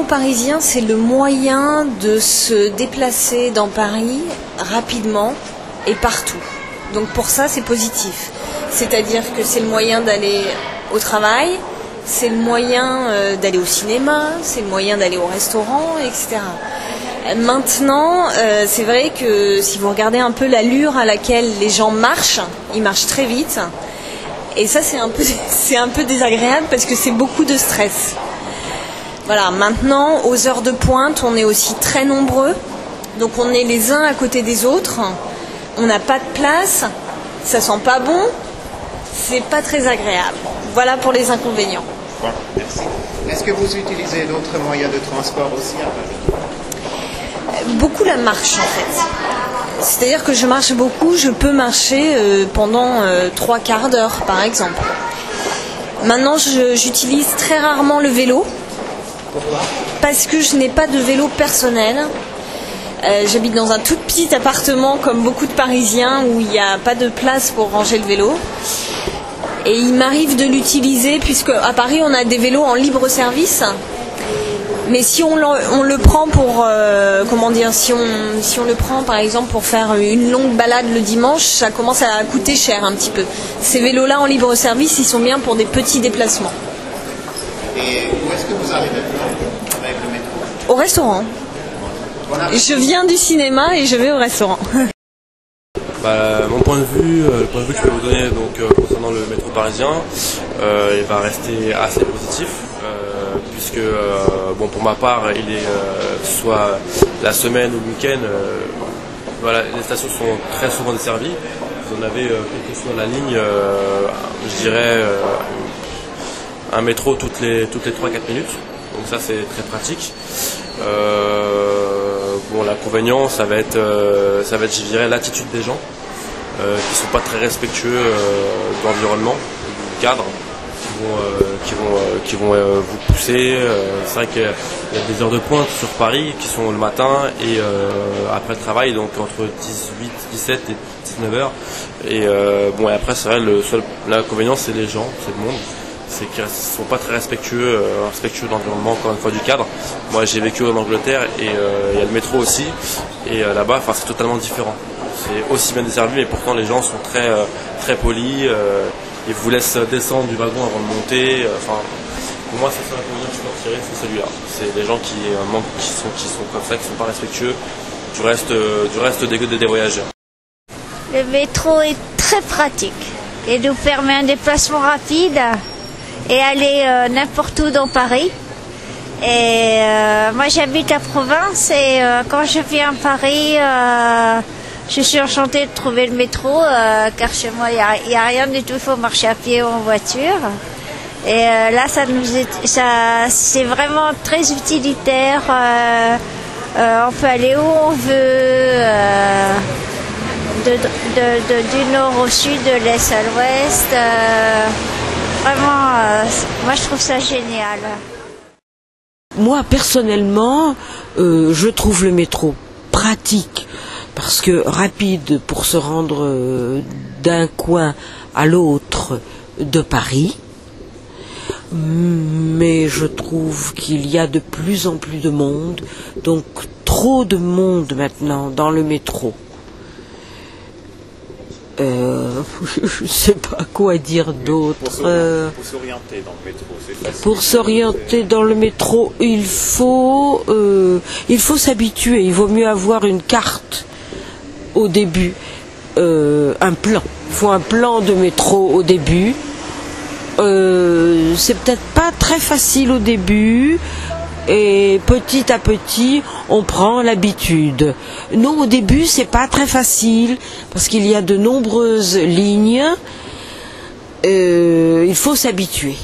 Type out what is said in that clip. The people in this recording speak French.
métro parisien, c'est le moyen de se déplacer dans Paris rapidement et partout. Donc pour ça, c'est positif. C'est-à-dire que c'est le moyen d'aller au travail, c'est le moyen d'aller au cinéma, c'est le moyen d'aller au restaurant, etc. Maintenant, c'est vrai que si vous regardez un peu l'allure à laquelle les gens marchent, ils marchent très vite. Et ça, c'est un peu désagréable parce que c'est beaucoup de stress. Voilà, maintenant, aux heures de pointe, on est aussi très nombreux. Donc on est les uns à côté des autres. On n'a pas de place. Ça sent pas bon. C'est pas très agréable. Voilà pour les inconvénients. Bon, merci. Est-ce que vous utilisez d'autres moyens de transport aussi à Paris ? Beaucoup la marche, en fait. C'est-à-dire que je marche beaucoup, je peux marcher pendant 3/4 d'heure, par exemple. Maintenant, j'utilise très rarement le vélo. Pourquoi ? Parce que je n'ai pas de vélo personnel. J'habite dans un tout petit appartement, comme beaucoup de Parisiens, où il n'y a pas de place pour ranger le vélo. Et il m'arrive de l'utiliser, puisque à Paris, on a des vélos en libre service. Mais si on le prend pour, si on le prend par exemple pour faire une longue balade le dimanche, ça commence à coûter cher un petit peu. Ces vélos-là en libre service, ils sont bien pour des petits déplacements. Et où est-ce que vous arrivez avec le métro ? Au restaurant. Voilà. Je viens du cinéma et je vais au restaurant. Mon point de vue, le point de vue que je peux vous donner concernant le métro parisien, il va rester assez positif. Puisque pour ma part il est soit la semaine ou le week-end, les stations sont très souvent desservies. Vous en avez quelle que soit la ligne, je dirais un métro toutes les 3-4 minutes, donc ça c'est très pratique. L'inconvénient ça va être je dirais l'attitude des gens qui sont pas très respectueux de l'environnement, du cadre. Qui vont vous pousser. C'est vrai qu'il y a des heures de pointe sur Paris qui sont le matin et après le travail, donc entre 18, 17 et 19 heures. Et après c'est vrai, l'inconvénient c'est les gens, c'est le monde. C'est qu'ils ne sont pas très respectueux de l'environnement, encore une fois du cadre. Moi j'ai vécu en Angleterre et il y a le métro aussi. Et là-bas, c'est totalement différent. C'est aussi bien desservi, mais pourtant les gens sont très polis. Ils vous laissent descendre du wagon avant de monter. Pour moi, c'est ça l'inconvénient que je peux en tirer, c'est celui-là. C'est les gens qui sont comme ça, qui ne sont pas respectueux du reste des voyageurs. Le métro est très pratique et nous permet un déplacement rapide et aller n'importe où dans Paris. Et moi, j'habite la province et quand je viens à Paris, je suis enchantée de trouver le métro, car chez moi, il n'y a rien du tout, il faut marcher à pied ou en voiture. Et là, c'est vraiment très utilitaire. On peut aller où on veut, du nord au sud, de l'est à l'ouest. Vraiment, moi, je trouve ça génial. Moi, personnellement, je trouve le métro pratique. Parce que rapide pour se rendre d'un coin à l'autre de Paris, mais je trouve qu'il y a de plus en plus de monde, donc trop de monde maintenant dans le métro. Je ne sais pas quoi dire d'autre. Pour s'orienter dans le métro, c'est facile. Pour s'orienter dans le métro, il faut s'habituer. Il vaut mieux avoir une carte au début, un plan. Il faut un plan de métro au début. C'est peut-être pas très facile au début. Et petit à petit, on prend l'habitude. Non, au début, c'est pas très facile parce qu'il y a de nombreuses lignes. Il faut s'habituer.